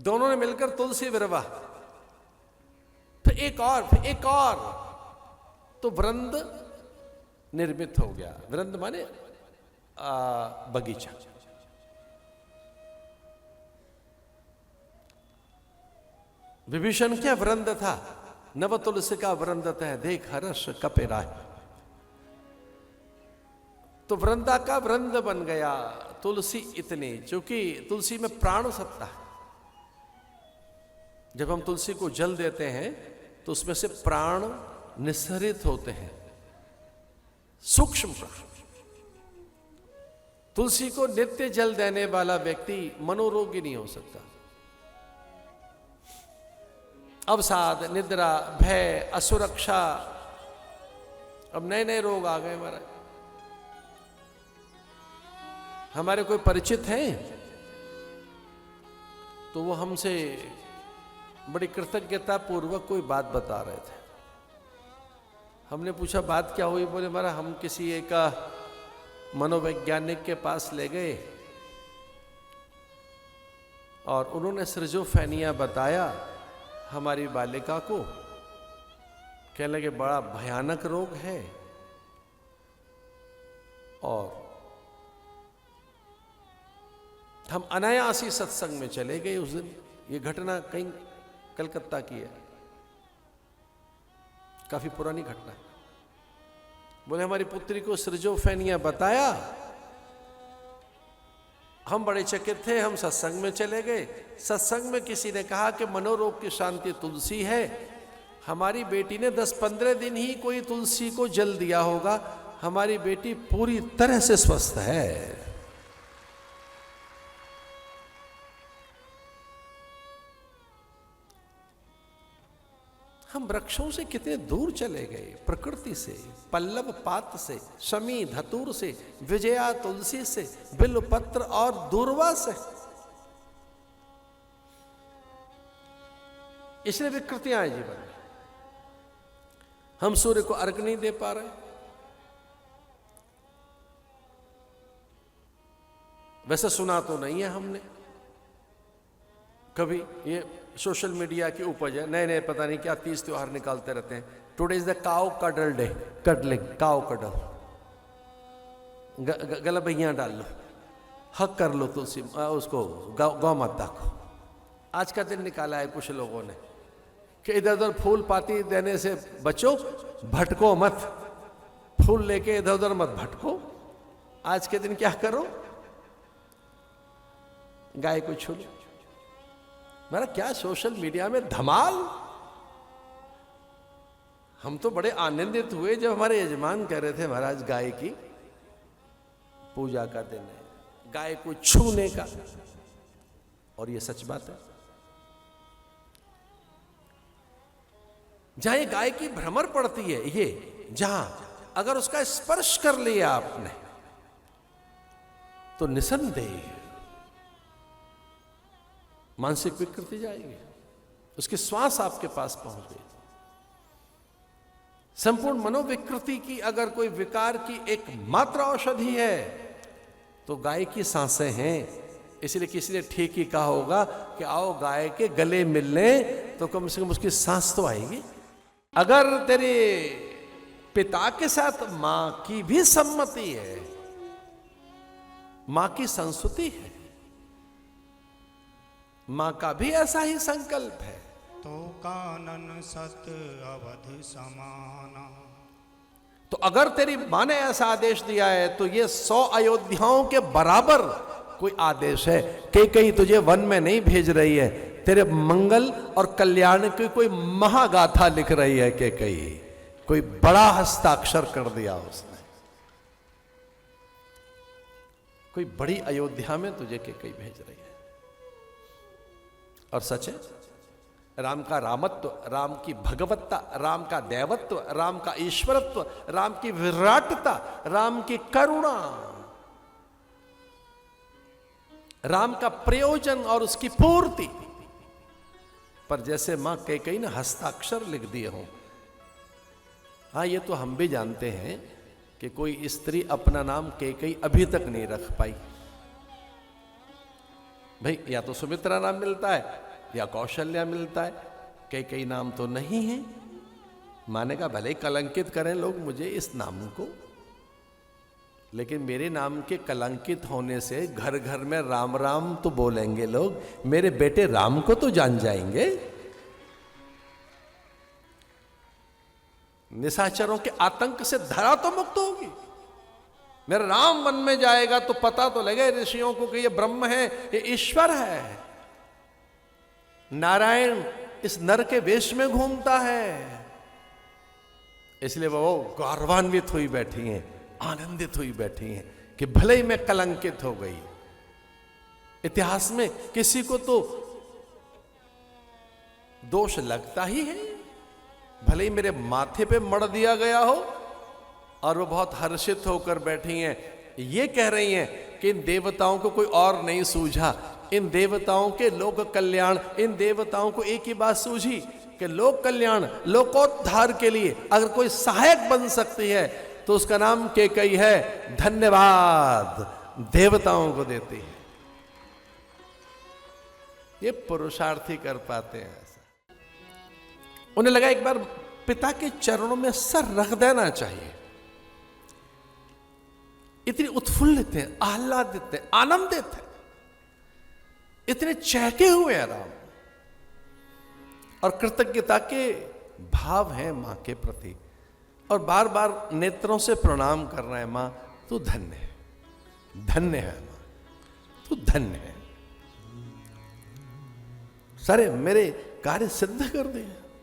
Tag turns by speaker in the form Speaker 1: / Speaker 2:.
Speaker 1: दोनों ने मिलकर तुलसी विरवा, फिर एक और, फिर एक और, तो वृंद निर्मित हो गया। वृंद माने बगीचा। विभीषण क्या वृंद था, नव तुलसी का वृंद है, देख हर्ष कपे राय। तो वृंदा का वृंद बन गया तुलसी इतनी, क्योंकि तुलसी में प्राण सत्ता है। जब हम तुलसी को जल देते हैं तो उसमें से प्राण निस्सरित होते हैं, सूक्ष्म प्राण। तुलसी को नित्य जल देने वाला व्यक्ति मनोरोगी नहीं हो सकता। अवसाद, निद्रा, भय, असुरक्षा, अब नए नए रोग आ गए महाराज। हमारे कोई परिचित हैं तो वो हमसे बड़ी कृतज्ञता पूर्वक कोई बात बता रहे थे। हमने पूछा बात क्या हुई? बोले महाराज हम किसी एक मनोवैज्ञानिक के पास ले गए और उन्होंने सिरजोफेनिया बताया हमारी बालिका को। कहने लगे बड़ा भयानक रोग है और हम अनायासी सत्संग में चले गए उस दिन। ये घटना कहीं कलकत्ता की है, काफी पुरानी घटना है। बोले हमारी पुत्री को सिरजोफेनिया बताया, हम बड़े चकित थे, हम सत्संग में चले गए। सत्संग में किसी ने कहा कि मनोरोग की शांति तुलसी है। हमारी बेटी ने 10-15 दिन ही कोई तुलसी को जल दिया होगा, हमारी बेटी पूरी तरह से स्वस्थ है। हम वृक्षों से कितने दूर चले गए, प्रकृति से, पल्लव पात से, शमी धतूर से, विजया तुलसी से, बिल्व पत्र और दूर्वा से। इसलिए विकृतियां हैं जीवन में। हम सूर्य को अर्घ नहीं दे पा रहे। वैसे सुना तो नहीं है हमने कभी। ये सोशल मीडिया की उपज है, नए नए पता नहीं क्या 30 त्योहार निकालते रहते हैं। Today is the cow cuddle day, cuddling, cow cuddle, गलबैया डाल लो, हक कर लो तुलसी उसको, गौ माता को। आज का दिन निकाला है कुछ लोगों ने कि इधर उधर फूल पाती देने से बचो, भटको मत, फूल लेके इधर उधर मत भटको। आज के दिन क्या करो, गाय को छू लो। मेरा क्या सोशल मीडिया में धमाल। हम तो बड़े आनंदित हुए जब हमारे यजमान कह रहे थे महाराज गाय की पूजा का दिन है, गाय को छूने का। और ये सच बात है। जहां ये गाय की भ्रमर पड़ती है, ये जहां अगर उसका स्पर्श कर लिया आपने तो निसंदेह मानसिक विकृति जाएगी, उसकी श्वास आपके पास पहुंच गई। संपूर्ण मनोविकृति की अगर कोई विकार की एक मात्र औषधि है तो गाय की सांसें हैं। इसलिए किसी ने ठीक ही कहा होगा कि आओ गाय के गले मिलने, तो कम से कम उसकी सांस तो आएगी। अगर तेरे पिता के साथ मां की भी सम्मति है, मां की संस्तुति है, मां का भी ऐसा ही संकल्प है,
Speaker 2: तो कानन सत अवध समाना।
Speaker 1: तो अगर तेरी मां ने ऐसा आदेश दिया है तो ये 100 अयोध्याओं के बराबर कोई आदेश है। कई तुझे वन में नहीं भेज रही है, तेरे मंगल और कल्याण की कोई महागाथा लिख रही है। कई कोई बड़ा हस्ताक्षर कर दिया उसने, कोई बड़ी अयोध्या में तुझे कई भेज रही है। और सच है, राम का रामत्व, राम की भगवत्ता, राम का दैवत्व, राम का ईश्वरत्व, राम की विराटता, राम की करुणा, राम का प्रयोजन और उसकी पूर्ति पर जैसे मां कई ने हस्ताक्षर लिख दिए हों। हाँ, ये तो हम भी जानते हैं कि कोई स्त्री अपना नाम कई अभी तक नहीं रख पाई। भाई या तो सुमित्रा नाम मिलता है या कौशल्या मिलता है, कई नाम तो नहीं है। माने का भले ही कलंकित करें लोग मुझे इस नाम को, लेकिन मेरे नाम के कलंकित होने से घर घर में राम राम तो बोलेंगे लोग, मेरे बेटे राम को तो जान जाएंगे। निशाचरों के आतंक से धरा तो मुक्त होगी। मेरा राम वन में जाएगा तो पता तो लगे ऋषियों को कि ये ब्रह्म है, ये ईश्वर है। नारायण इस नर के वेश में घूमता है, इसलिए वो गौरवान्वित हुई बैठी हैं, आनंदित हुई बैठी हैं कि भले ही मैं कलंकित हो गई। इतिहास में किसी को तो दोष लगता ही है, भले ही मेरे माथे पे मड़ दिया गया हो, और वो बहुत हर्षित होकर बैठी हैं, ये कह रही हैं कि इन देवताओं को कोई और नहीं सूझा, इन देवताओं के लोक कल्याण, इन देवताओं को एक ही बात सूझी कि लोक कल्याण, लोकोद्धार के लिए अगर कोई सहायक बन सकती है तो उसका नाम कैकेयी है। धन्यवाद देवताओं को देती है। ये पुरुषार्थी कर पाते हैं ऐसा। उन्हें लगा एक बार पिता के चरणों में सर रख देना चाहिए। इतनी उत्फुल्लित है, आह्लादित है, आनंदित है, इतने चहके हुए हैं राम, और कृतज्ञता के भाव हैं मां के प्रति, और बार बार नेत्रों से प्रणाम कर रहे हैं। मां तू धन्य है, धन्य है मां, तू धन्य है, सारे मेरे कार्य सिद्ध कर दिए।